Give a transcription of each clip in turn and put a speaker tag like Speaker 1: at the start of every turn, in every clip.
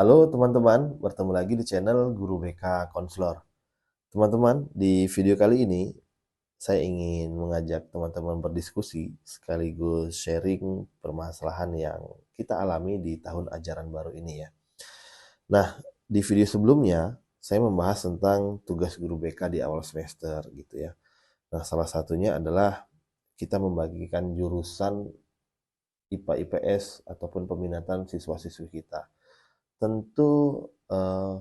Speaker 1: Halo teman-teman, bertemu lagi di channel Guru BK Konselor. Teman-teman, di video kali ini saya ingin mengajak teman-teman berdiskusi sekaligus sharing permasalahan yang kita alami di tahun ajaran baru ini ya. Nah, di video sebelumnya saya membahas tentang tugas guru BK di awal semester gitu ya. Nah, salah satunya adalah kita membagikan jurusan IPA IPS ataupun peminatan siswa-siswi kita. Tentu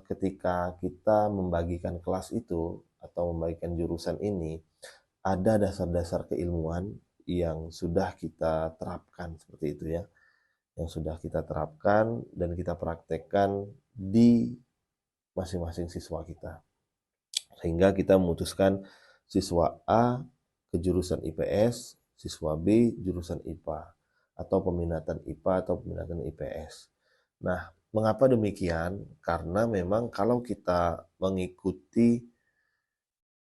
Speaker 1: ketika kita membagikan kelas itu atau membagikan jurusan ini, ada dasar-dasar keilmuan yang sudah kita terapkan seperti itu ya, yang sudah kita terapkan dan kita praktekkan di masing-masing siswa kita. Sehingga kita memutuskan siswa A ke jurusan IPS, siswa B jurusan IPA, atau peminatan IPA atau peminatan IPS. Nah, mengapa demikian? Karena memang kalau kita mengikuti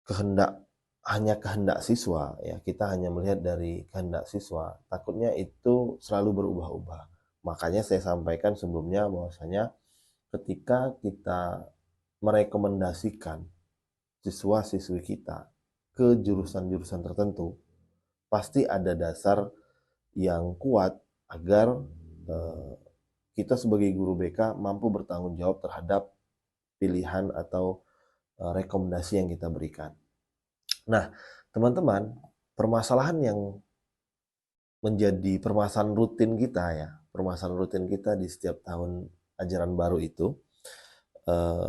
Speaker 1: kehendak hanya kehendak siswa ya, kita hanya melihat dari kehendak siswa, takutnya itu selalu berubah-ubah. Makanya saya sampaikan sebelumnya bahwasanya ketika kita merekomendasikan siswa-siswi kita ke jurusan-jurusan tertentu, pasti ada dasar yang kuat agar eh, kita sebagai guru BK mampu bertanggung jawab terhadap pilihan atau rekomendasi yang kita berikan. Nah, teman-teman, permasalahan yang menjadi permasalahan rutin kita ya, permasalahan rutin kita di setiap tahun ajaran baru itu,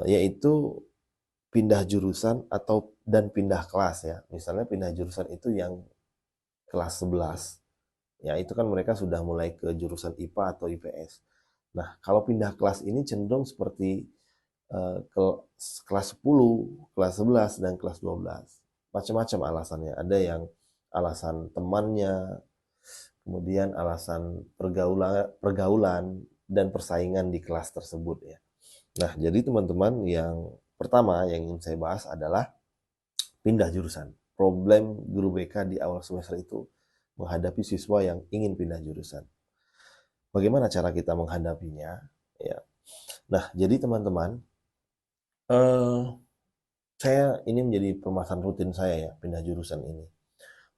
Speaker 1: yaitu pindah jurusan atau dan pindah kelas ya. Misalnya pindah jurusan itu yang kelas 11. Ya, itu kan mereka sudah mulai ke jurusan IPA atau IPS. Nah, kalau pindah kelas ini cenderung seperti ke kelas 10, kelas 11 dan kelas 12. Macam-macam alasannya. Ada yang alasan temannya, kemudian alasan pergaulan dan persaingan di kelas tersebut ya. Nah, jadi teman-teman, yang pertama yang ingin saya bahas adalah pindah jurusan. Problem guru BK di awal semester itu menghadapi siswa yang ingin pindah jurusan. Bagaimana cara kita menghadapinya? Ya. Nah, jadi teman-teman, eh, saya ini menjadi permasalahan rutin saya ya, pindah jurusan ini.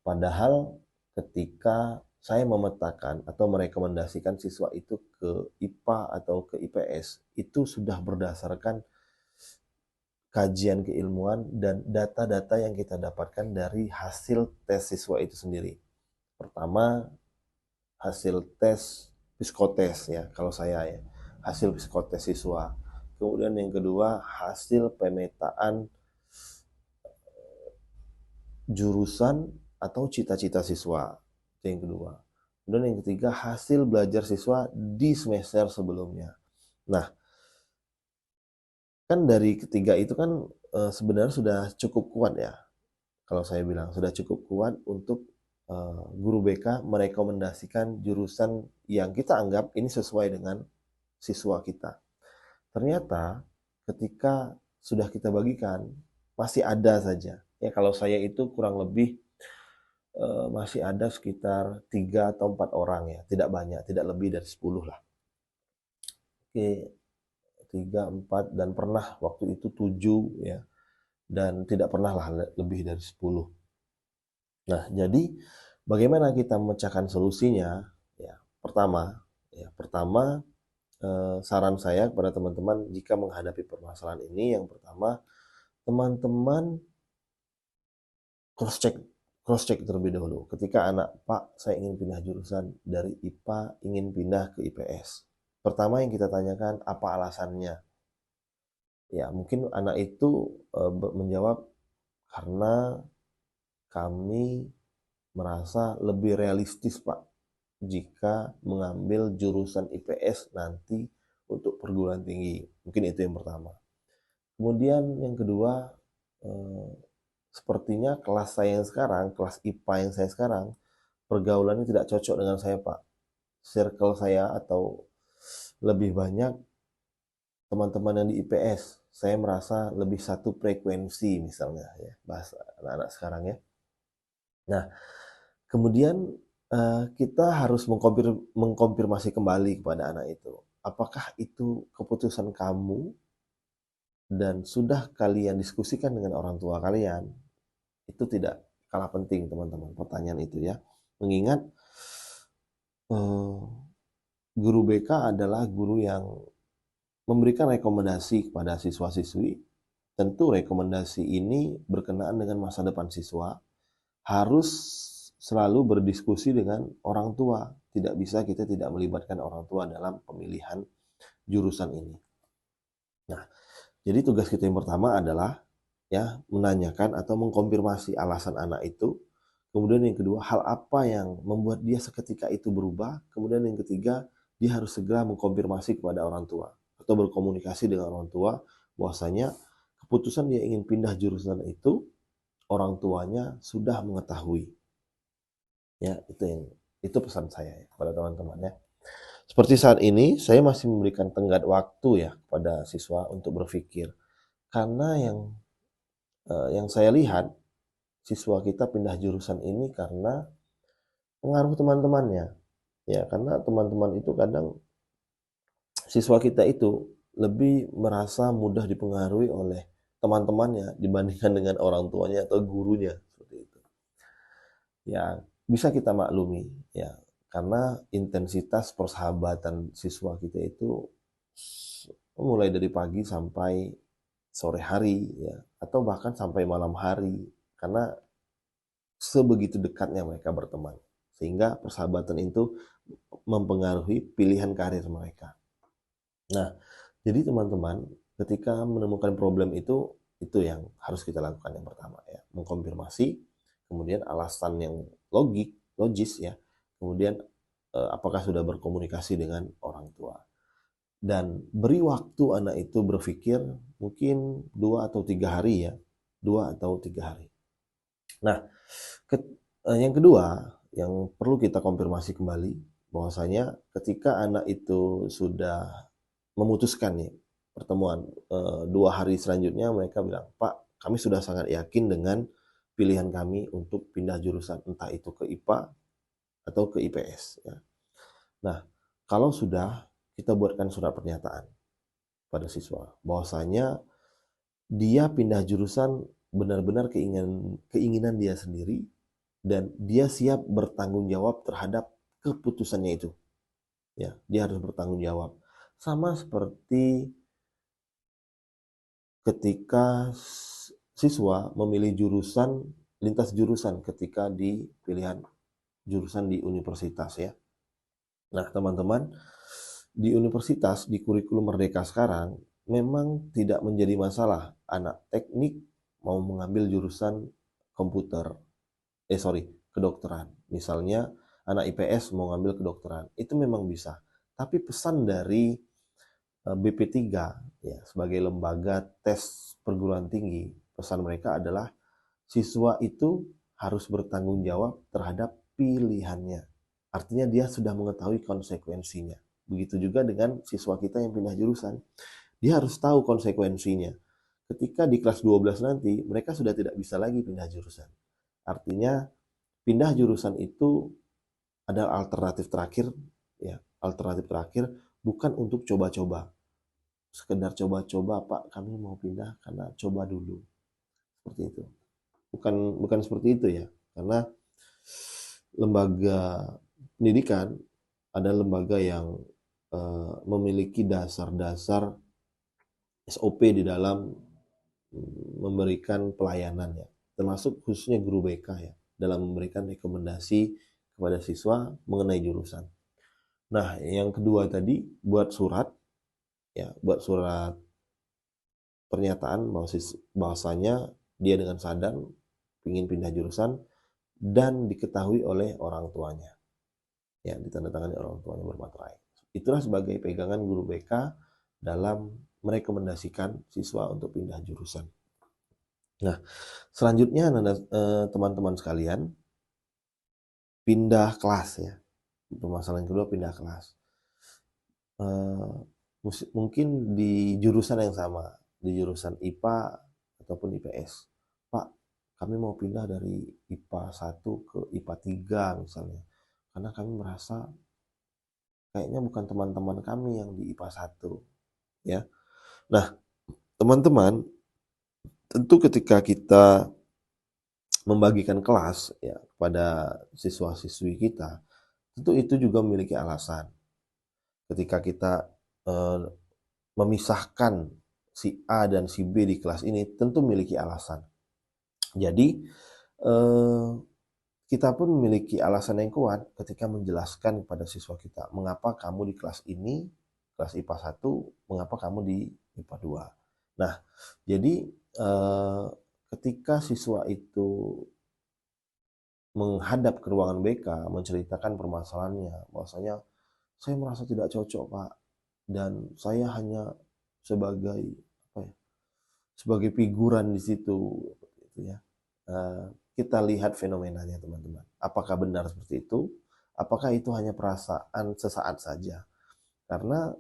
Speaker 1: Padahal ketika saya memetakan atau merekomendasikan siswa itu ke IPA atau ke IPS, itu sudah berdasarkan kajian keilmuan dan data-data yang kita dapatkan dari hasil tes siswa itu sendiri. Pertama, hasil tes psikotes ya, kalau saya ya, hasil psikotes siswa. Kemudian yang kedua, hasil pemetaan jurusan atau cita-cita siswa. Itu yang kedua. Dan yang ketiga, hasil belajar siswa di semester sebelumnya. Nah, kan dari ketiga itu kan sebenarnya sudah cukup kuat ya. Kalau saya bilang sudah cukup kuat untuk guru BK merekomendasikan jurusan yang kita anggap ini sesuai dengan siswa kita. Ternyata ketika sudah kita bagikan, masih ada saja. Ya, kalau saya itu kurang lebih masih ada sekitar 3 atau 4 orang ya, tidak banyak, tidak lebih dari 10 lah. Oke, 3, 4, dan pernah waktu itu 7 ya, dan tidak pernah lah lebih dari 10. Nah, jadi bagaimana kita memecahkan solusinya? Ya, pertama saran saya kepada teman-teman jika menghadapi permasalahan ini, yang pertama, teman-teman cross check terlebih dahulu. Ketika anak, Pak, saya ingin pindah jurusan dari IPA ingin pindah ke IPS. Pertama yang kita tanyakan, apa alasannya? Ya, mungkin anak itu menjawab, karena kami merasa lebih realistis, Pak, jika mengambil jurusan IPS nanti untuk perguruan tinggi. Mungkin itu yang pertama. Kemudian yang kedua, eh, sepertinya kelas saya yang sekarang, kelas IPA yang saya sekarang, pergaulannya tidak cocok dengan saya, Pak. Circle saya atau lebih banyak teman-teman yang di IPS. Saya merasa lebih satu frekuensi misalnya ya, bahasa anak-anak sekarang ya. Nah, kemudian kita harus mengkonfirmasi kembali kepada anak itu. apakah itu keputusan kamu dan sudah kalian diskusikan dengan orang tua kalian? Itu tidak kalah penting, teman-teman, pertanyaan itu ya. Mengingat eh, guru BK adalah guru yang memberikan rekomendasi kepada siswa-siswi. Tentu rekomendasi ini berkenaan dengan masa depan siswa, harus selalu berdiskusi dengan orang tua. Tidak bisa kita tidak melibatkan orang tua dalam pemilihan jurusan ini. Nah, jadi tugas kita yang pertama adalah ya menanyakan atau mengkonfirmasi alasan anak itu. Kemudian yang kedua, hal apa yang membuat dia seketika itu berubah. Kemudian yang ketiga, dia harus segera mengkonfirmasi kepada orang tua atau berkomunikasi dengan orang tua bahwasanya keputusan dia ingin pindah jurusan itu orang tuanya sudah mengetahui. Ya, itu pesan saya ya kepada teman-teman ya. Seperti saat ini saya masih memberikan tenggat waktu ya kepada siswa untuk berpikir. Karena yang saya lihat siswa kita pindah jurusan ini karena pengaruh teman-temannya. Ya, karena teman-teman itu kadang siswa kita itu lebih merasa mudah dipengaruhi oleh teman-temannya dibandingkan dengan orang tuanya atau gurunya seperti itu. Ya, bisa kita maklumi ya, karena intensitas persahabatan siswa kita itu mulai dari pagi sampai sore hari ya, atau bahkan sampai malam hari, karena sebegitu dekatnya mereka berteman, sehingga persahabatan itu mempengaruhi pilihan karir mereka. Nah, jadi teman-teman, ketika menemukan problem itu yang harus kita lakukan yang pertama ya, mengkonfirmasi, kemudian alasan yang logis ya, kemudian apakah sudah berkomunikasi dengan orang tua. Dan beri waktu anak itu berpikir mungkin 2 atau 3 hari ya, 2 atau 3 hari. Nah, yang kedua yang perlu kita konfirmasi kembali bahwasanya ketika anak itu sudah memutuskan nih pertemuan 2 hari selanjutnya, mereka bilang, Pak, kami sudah sangat yakin dengan pilihan kami untuk pindah jurusan, entah itu ke IPA atau ke IPS ya. Nah, kalau sudah, kita buatkan surat pernyataan pada siswa bahwasanya dia pindah jurusan benar-benar keinginan dia sendiri dan dia siap bertanggung jawab terhadap keputusannya itu. Ya, dia harus bertanggung jawab. Sama seperti ketika siswa memilih jurusan, lintas jurusan ketika di pilihan jurusan di universitas ya. Nah, teman-teman, di universitas, di kurikulum Merdeka sekarang, memang tidak menjadi masalah anak teknik mau mengambil jurusan komputer, kedokteran. Misalnya anak IPS mau ngambil kedokteran, itu memang bisa. Tapi pesan dari BP3 ya, sebagai lembaga tes perguruan tinggi, pesan mereka adalah siswa itu harus bertanggung jawab terhadap pilihannya. Artinya dia sudah mengetahui konsekuensinya. Begitu juga dengan siswa kita yang pindah jurusan. Dia harus tahu konsekuensinya. Ketika di kelas 12 nanti, mereka sudah tidak bisa lagi pindah jurusan. Artinya pindah jurusan itu adalah alternatif terakhir ya, alternatif terakhir, bukan untuk coba-coba. Sekedar coba-coba, Pak, kami mau pindah karena coba dulu. Seperti itu. Bukan seperti itu ya. Karena lembaga pendidikan adalah lembaga yang memiliki dasar-dasar SOP di dalam memberikan pelayanan ya, termasuk khususnya guru BK ya, dalam memberikan rekomendasi kepada siswa mengenai jurusan. Nah, yang kedua tadi buat surat pernyataan bahwasanya dia dengan sadar ingin pindah jurusan dan diketahui oleh orang tuanya. Ya, ditandatangani orang tuanya bermaterai. Itulah sebagai pegangan guru BK dalam merekomendasikan siswa untuk pindah jurusan. Nah, selanjutnya teman-teman sekalian, pindah kelas ya. Permasalahan kedua, pindah kelas. Mungkin di jurusan yang sama, di jurusan IPA ataupun IPS. Pak, kami mau pindah dari IPA 1 ke IPA 3 misalnya. Karena kami merasa kayaknya bukan teman-teman kami yang di IPA 1 ya. Nah, teman-teman, tentu ketika kita membagikan kelas ya kepada siswa-siswi kita, tentu itu juga memiliki alasan. Ketika kita eh, memisahkan si A dan si B di kelas ini, tentu memiliki alasan. Jadi eh, kita pun memiliki alasan yang kuat ketika menjelaskan kepada siswa kita, mengapa kamu di kelas ini, kelas IPA 1, mengapa kamu di IPA 2. Nah, jadi ketika siswa itu menghadap ke ruangan BK, menceritakan permasalahannya, bahwasanya saya merasa tidak cocok, Pak, dan saya hanya sebagai apa ya, sebagai figuran di situ, gitu ya. Kita lihat fenomenanya, teman-teman. Apakah benar seperti itu? Apakah itu hanya perasaan sesaat saja? Karena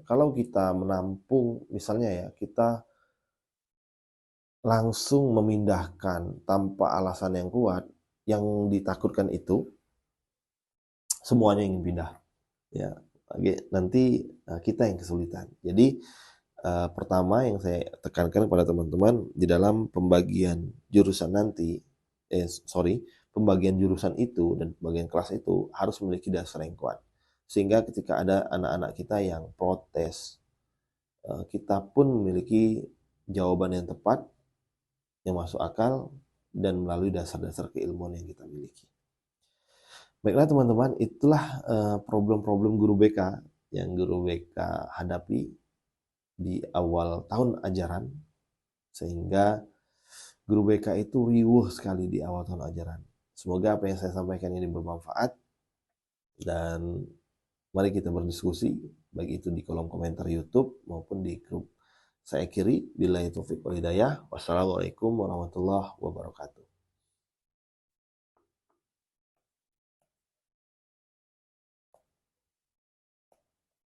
Speaker 1: kalau kita menampung, misalnya ya, kita langsung memindahkan tanpa alasan yang kuat, yang ditakutkan itu semuanya ingin pindah. Ya, nanti kita yang kesulitan. Jadi pertama yang saya tekankan kepada teman-teman di dalam pembagian jurusan nanti, pembagian jurusan itu dan pembagian kelas itu harus memiliki dasar yang kuat. Sehingga ketika ada anak-anak kita yang protes, kita pun memiliki jawaban yang tepat, yang masuk akal, dan melalui dasar-dasar keilmuan yang kita miliki. Baiklah teman-teman, itulah problem-problem guru BK yang guru BK hadapi di awal tahun ajaran, sehingga guru BK itu riuh sekali di awal tahun ajaran. Semoga apa yang saya sampaikan ini bermanfaat, dan mari kita berdiskusi, baik itu di kolom komentar YouTube maupun di grup saya kiri. Billahi taufiq wal hidayah. Wassalamualaikum warahmatullahi wabarakatuh.